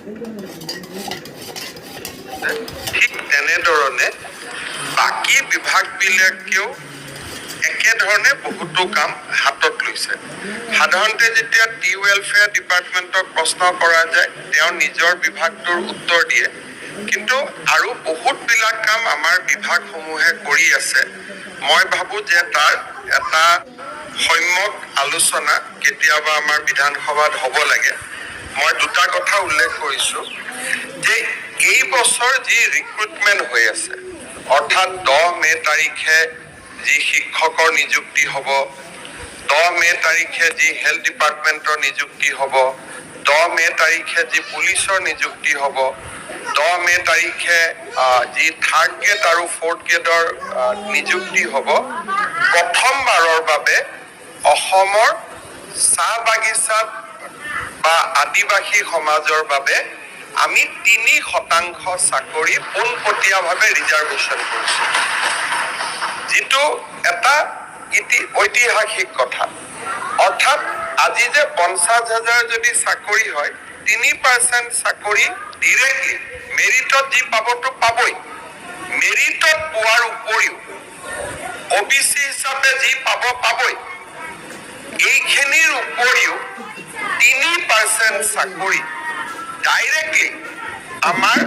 ঠিক তেনেধৰণে বাকী বিভাগবিলাকেও একেধৰণে বহুতো কাম হাতত লৈছে। সাধাৰণতে যেতিয়া টি ৱেলফেয়াৰ ডিপাৰ্টমেণ্টক প্ৰশ্ন কৰা যায় তেওঁ নিজৰ বিভাগটোৰ উত্তৰ দিয়ে, কিন্তু আৰু বহুতবিলাক কাম আমাৰ বিভাগসমূহে কৰি আছে। মই ভাবোঁ যে তাৰ এটা সম্যক আলোচনা কেতিয়াবা আমাৰ বিধানসভাত হ'ব লাগে। মই দুটা কথা উল্লেখ কৰিছোঁ যে এই বছৰ যি ৰিক্ৰুটমেণ্ট হৈ আছে, অৰ্থাৎ 10 মে তাৰিখে যি শিক্ষকৰ নিযুক্তি হ'ব, 10 মে তাৰিখে যি হেল্থ ডিপাৰ্টমেণ্টৰ নিযুক্তি হ'ব, 10 মে তাৰিখে যি পুলিচৰ নিযুক্তি হ'ব, 10 মে তাৰিখে যি 3rd গ্ৰেড আৰু 4th গ্ৰেডৰ নিযুক্তি হ'ব, প্ৰথমবাৰৰ বাবে অসমৰ চাহ বাগিচাত বা আদিবাসী সমাজৰ বাবে আমি 3% চাকৰি পোনপটীয়াভাৱে ৰিজাৰ্ভেশ্যন কৰিছোঁ, যিটো এটা ঐতিহাসিক কথা। অৰ্থাৎ আজি যে 50,000 যদি চাকৰি হয়, 3% চাকৰি ডিৰেক্টলি মেৰিটত যি পাবতো পাবই, মেৰিটত পোৱাৰ উপৰিও OBC হিচাপে যি পাবই, এইখিনিৰ উপৰিও 3% চাকৰি ডাইৰেক্টলি আমাৰ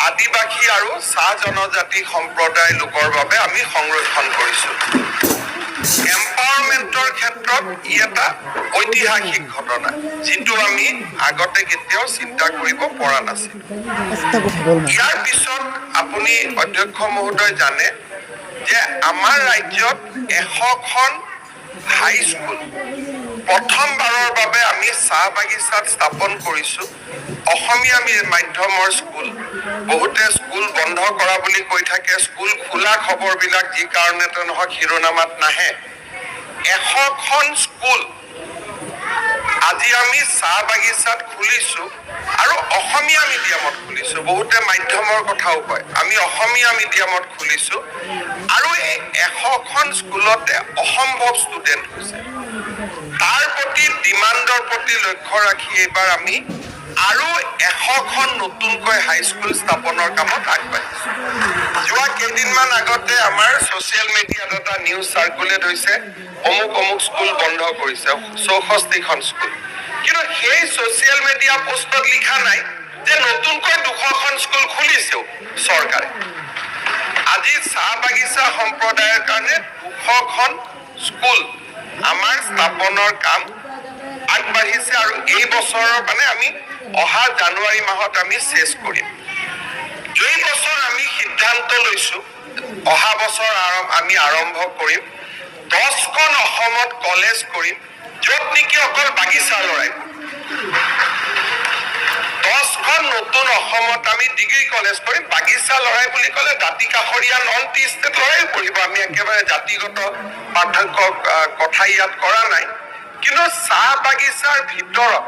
আদিবাসী আৰু চাহ জনজাতি সম্প্ৰদায়ৰ লোকৰ বাবে আমি সংৰক্ষণ কৰিছোঁ। এম্পাৱাৰমেণ্টৰ ক্ষেত্ৰত ই এটা ঐতিহাসিক ঘটনা, যিটো আমি আগতে কেতিয়াও চিন্তা কৰিব পৰা নাছিল। ইয়াৰ পিছত আপুনি অধ্যক্ষ মহোদয় জানে যে আমাৰ ৰাজ্যত 100খন হাইস্কুল প্ৰথমবাৰৰ বাবে আমি চাহ বাগিচাত স্থাপন কৰিছোঁ। অসমীয়া মাধ্যমৰ স্কুল, বহুতে স্কুল বন্ধ কৰা বুলি কৈ থাকে, স্কুল খোলা খবৰবিলাক যি কাৰণতে নহওক শিৰোনামাত নাহে। 100খন স্কুল আজি আমি চাহ বাগিচাত খুলিছোঁ আৰু অসমীয়া মিডিয়ামত খুলিছোঁ। বহুতে মাধ্যমৰ কথাও কয়, আমি অসমীয়া মিডিয়ামত খুলিছোঁ আৰু এই 100খন স্কুলতে অসম্ভৱ ষ্টুডেণ্ট হৈছে। তাৰ প্ৰতি ডিমাণ্ডৰ প্ৰতি লক্ষ্য ৰাখি এইবাৰ আমি আৰু 100খন নতুনকৈ হাইস্কুল স্থাপনৰ কামত আগবাঢ়িছোঁ। যোৱা কেইদিনমান আগতে আমাৰ ছ'চিয়েল মিডিয়াত এটা নিউজ চাৰ্কুলেট হৈছে, অমুক স্কুল বন্ধ কৰিছে, 64খন স্কুল। কিন্তু সেই ছ'চিয়েল মিডিয়া পোষ্টত লিখা নাই যে নতুনকৈ 200খন স্কুল খুলিছেও চৰকাৰে। আজি চাহ বাগিচা সম্প্ৰদায়ৰ কাৰণে 200খন স্কুল আমাৰ স্থাপনৰ কাম আগবাঢ়িছে আৰু এই বছৰৰ মানে আমি অহা জানুৱাৰী মাহত আমি শেষ কৰিম। এই বছৰ আমি সিদ্ধান্ত লৈছোঁ, অহা বছৰ আমি আৰম্ভ কৰিম 10খন অসমত কলেজ কৰিম, য'ত নেকি অকল বাগিচা লৰাই। 10খন নতুন অসমত আমি ডিগ্ৰী কলেজ কৰিম। বাগিচা লৰাই বুলি ক'লে দাঁতি কাষৰীয়া নন টি ষ্টেট লৰাই পঢ়িব, আমি একেবাৰে জাতিগত পাৰ্থক্য কথা ইয়াত কৰা নাই। কিন্তু চাহ বাগিচাৰ ভিতৰত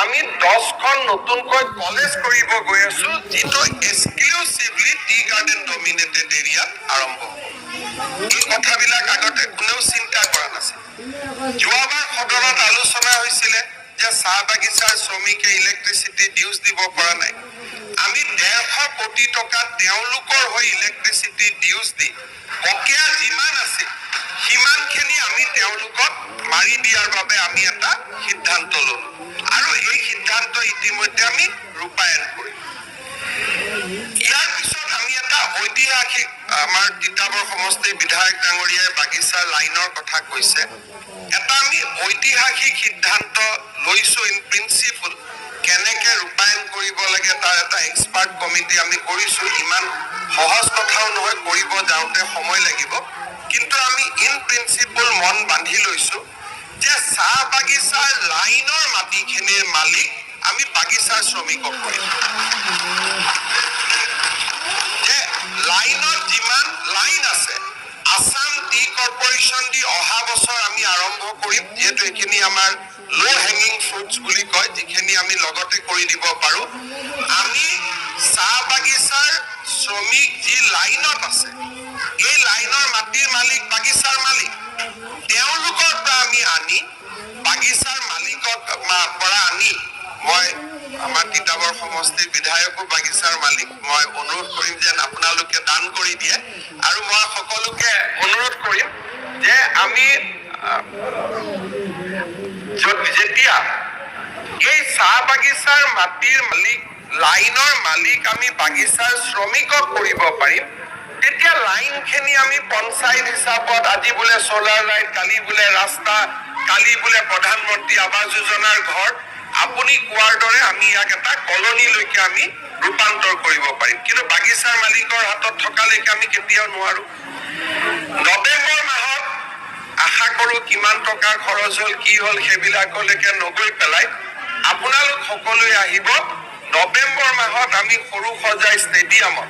আমি 10খন নতুনকৈ কলেজ কৰিব গৈ আছোঁ, যিটো এক্সক্লুচিভলি টি গাৰ্ডেন ডমিনেটেড এৰিয়াত আৰম্ভ হ'ব। এই কথাবিলাক আগতে কোনেও চিন্তা কৰা নাছিল। যোৱাবাৰ সদনত আলোচনা হৈছিলে যে চাহ বাগিচাৰ শ্ৰমিকে ইলেক্ট্ৰিচিটি ডিউজ দিব পৰা নাই। আমি 150 কোটি টকা তেওঁলোকৰ হৈ ইলেক্ট্ৰিচিটি ডিউজ দি বকেয়া যিমান আছে সিমানখিনি আমি তেওঁলোকক মাৰি দিয়াৰ বাবে আমি এটা সিদ্ধান্ত ল'লোঁ আৰু এই সিদ্ধান্ত ইতিমধ্যে আমি ৰূপায়ণ কৰিম। ইয়াৰ পিছত আমি এটা ঐতিহাসিক, আমাৰ তিতাবৰ সমষ্টিৰ বিধায়ক ডাঙৰীয়াই বাগিচাৰ লাইনৰ কথা কৈছে, এটা আমি ঐতিহাসিক সিদ্ধান্ত লৈছোঁ ইন প্ৰিন্সিপল। কেনেকৈ ৰূপায়ণ কৰিব লাগে তাৰ এটা এক্সপাৰ্ট কমিটি আমি কৰিছোঁ। ইমান সহজ কথাও নহয়, কৰিব যাওঁতে সময় লাগিব, কিন্তু আমি ইন প্ৰিন্সিপল মন বান্ধি লৈছোঁ যে চাহ বাগিচাৰ লাইনৰ মাটিখিনিৰ মালিক আমি বাগিচাৰ শ্ৰমিকক কৰিম। যে লাইনত যিমান লাইন আছে, আছাম টি কৰ্পৰেশ্যন দি অহা বছৰ আমি আৰম্ভ কৰিম, যিহেতু এইখিনি আমাৰ ল' হেঙিং ফ্ৰুটছ বুলি কয়, যিখিনি আমি লগতে কৰি দিব পাৰোঁ। আমি চাহ বাগিচাৰ শ্ৰমিক যি লাইনত আছে, এই লাইনৰ মাটিৰ মালিক বাগিচাৰ মালিক, তেওঁলোকৰ পৰা আমি আনি বাগিচাৰ মালিকৰ পৰা আনি মই আমাৰ তিতাবৰ সমষ্টিৰ বিধায়কো বাগিচাৰ মালিক মই অনুৰোধ কৰিম যে আপোনালোকে দান কৰি দিয়ে আৰু মই সকলোকে অনুৰোধ কৰিম যে আমি যেতিয়া এই চাহ বাগিচাৰ মাটিৰ মালিক লাইনৰ মালিক আমি বাগিচাৰ শ্ৰমিকক কৰিব পাৰিম তেতিয়া লাইনখিনি আমি পঞ্চায়ত হিচাপত আজি বোলে সোলাৰ লাইট কালি বোলে ৰাস্তা কালি বোলে প্ৰধানমন্ত্ৰী আৱাস যোজনাৰ ঘৰ আপুনি কোৱাৰ দৰে আমি ইয়াক এটা কলনীলৈকে আমি ৰূপান্তৰ কৰিব পাৰিম কিন্তু বাগিচাৰ মালিকৰ হাতত থকালৈকে আমি কেতিয়াও নোৱাৰো নৱেম্বৰ মাহত আশা কৰো কিমান টকা খৰচ হ'ল কি হ'ল সেইবিলাকলৈকে নগৈ পেলাই আপোনালোক সকলোৱে আহিব নৱেম্বৰ মাহত আমি সৰু সজাই ষ্টেডিয়ামত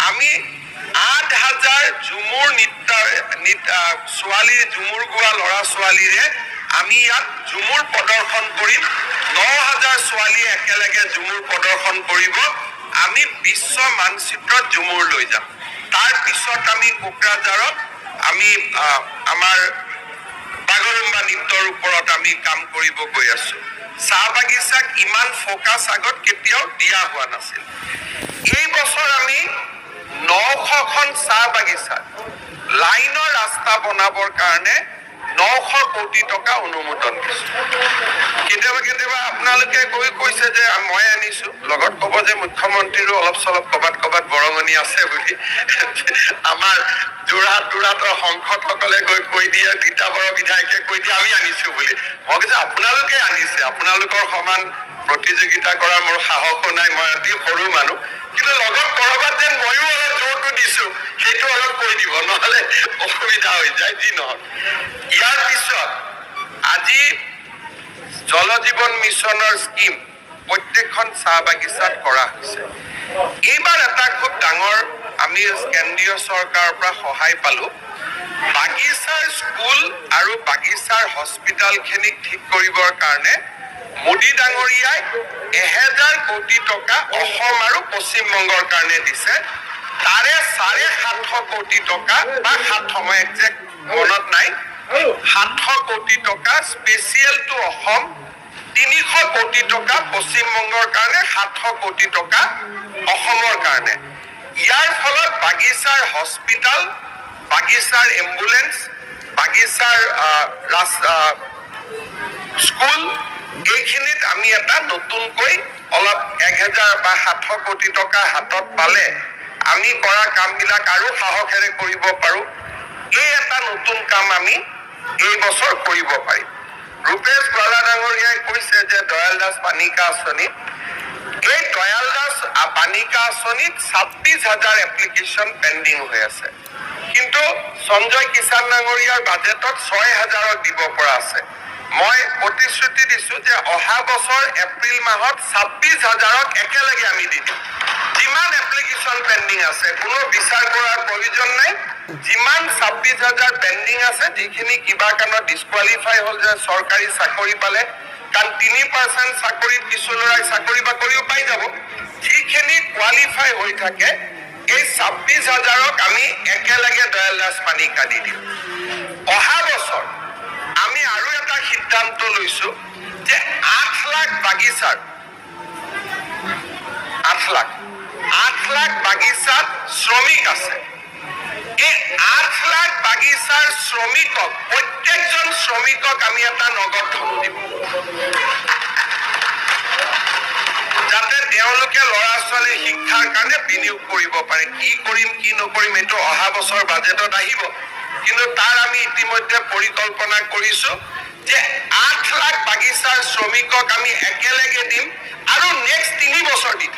আমি ৮,০০০ ঝুমুৰ ছোৱালী ঝুমুৰ গোৱা ল'ৰা ছোৱালীৰে আমি ইয়াত ঝুমুৰ প্ৰদৰ্শন কৰিম ৯,০০০ ছোৱালীয়ে একেলগে ঝুমুৰ প্ৰদৰ্শন কৰিব আমি বিশ্ব মানচিত্ৰত ঝুমুৰ লৈ যাম তাৰ পিছত আমি কোকৰাঝাৰত আমি আমাৰ বাগৰুম্বা নৃত্যৰ ওপৰত আমি কাম কৰিব গৈ আছো চাহ বাগিচাক ইমান ফোকাছ আগত কেতিয়াও দিয়া হোৱা নাছিল এই বছৰ আমি ৯০০খন চাহ বাগিচা লাইনৰ ৰাস্তা বনাবৰ কাৰণে ৯০০ কোটি টকা অনুমোদন দিছো কেতিয়াবা কেতিয়াবা আপোনালোকে কৈছে যে মই আনিছো লগত ক'ব যে মুখ্যমন্ত্ৰীৰো অলপ চলপ ক'বাত বৰঙণি আছে বুলি আমাৰ যোৰহাটৰ সংসদসকলে কৈ দিয়ে তিতাবৰৰ বিধায়কে কৈ দিয়ে আমি আনিছো বুলি মই কৈছো আপোনালোকে আনিছে আপোনালোকৰ সমান প্ৰতিযোগিতা কৰাৰ মোৰ সাহসো নাই মই অতি সৰু মানুহ কিন্তু লগত কৰবাত যেন ময়ো অলপ জোৰটো দিছো সেইটো অলপ কৈ দিব নহ'লে অসুবিধা হৈ যায় যি নহওক ইয়াৰ পিছত আজি জল জীৱন মিছনৰ স্কিম প্ৰত্যেকখন চাহ বাগিচাত কৰা হৈছে এইবাৰ এটা খুব ডাঙৰ আমি কেন্দ্ৰীয় চৰকাৰৰ পৰা সহায় পালো বাগিচাৰ স্কুল আৰু বাগিচাৰ হস্পিটেলখিনিক ঠিক কৰিবৰ কাৰণে মোদী ডাঙৰীয়াই ১,০০০ কোটি টকা অসম আৰু পশ্চিমবংগৰ কাৰণে দিছে তাৰে ৭৫০ কোটি টকা বা ৭০০ মই একজেক্ট মনত নাই ৭০০ কোটি টকা স্পেচিয়েল টু অসম ৩০০ কোটি টকা পশ্চিমবংগৰ কাৰণে ৭০০ কোটি টকা অসমৰ কাৰণে ইয়াৰ ফলত বাগিচাৰ হস্পিটেল বাগিচাৰ এম্বুলেন্স বাগিচাৰ স্কুল এইখিনিত আমি এটা নতুনকৈ অলপ ১,০০০ বা ৭০০ কোটি টকা হাতত পালে আমি কৰা কামবিলাক আৰু সাহসেৰে কৰিব পাৰো এই এটা নতুন কাম আমি এই বছৰ কৰিব পাৰিম ৰূপেশ গোৱালা ডাঙৰীয়াই কৈছে যে দয়াল দাস পানিকা আঁচনি এই দয়াল দাস পানিকা আঁচনিত ২৬,০০০ এপ্লিকেশ্যন পেণ্ডিং হৈ আছে কিন্তু সঞ্জয় কিষাণ ডাঙৰীয়াৰ বাজেটত ৬,০০০ দিব পৰা আছে মই প্ৰতিশ্ৰুতি দিছো যে অহা বছৰ এপ্ৰিল মাহত ২৬,০০০ একেলগে আমি দি দিম যিমান এপ্লিকেশ্যন পেণ্ডিং আছে কোনো বিচাৰ কৰাৰ প্ৰয়োজন নাই যিমান ২৬,০০০ পেণ্ডিং আছে যিখিনি কিবা কাৰণত ডিছকুৱালিফাই হ'ল যে চৰকাৰী চাকৰি পালে কাৰণ ৩% চাকৰিত কিছু ল'ৰাই চাকৰি বাকৰিও পাই যাব যিখিনি কোৱালিফাই হৈ থাকে এই ২৬,০০০ক আমি একেলগে দয়াল দাস পানিকা দি দিম অহা বছৰ আমি আৰু এটা সিদ্ধান্ত লৈছো যে ৮ লাখ বাগিচাৰ ৮ লাখ বাগিচাত শ্ৰমিক আছে এই ৮ লাখ বাগিচাৰ শ্ৰমিকক প্ৰত্যেকজন শ্ৰমিকক আমি এটা নগদ ধন দিম যাতে তেওঁলোকে ল'ৰা ছোৱালী শিক্ষাৰ কাৰণে বিনিয়োগ কৰিব পাৰে কি কৰিম কি নকৰিম এইটো অহা বছৰ বাজেটত আহিব কিন্তু তাৰ আমি ইতিমধ্যে পৰিকল্পনা কৰিছো যে ৮ লাখ বাগিচাৰ শ্ৰমিকক আমি একেলগে দিম আৰু নেক্সট ৩ বছৰ দিম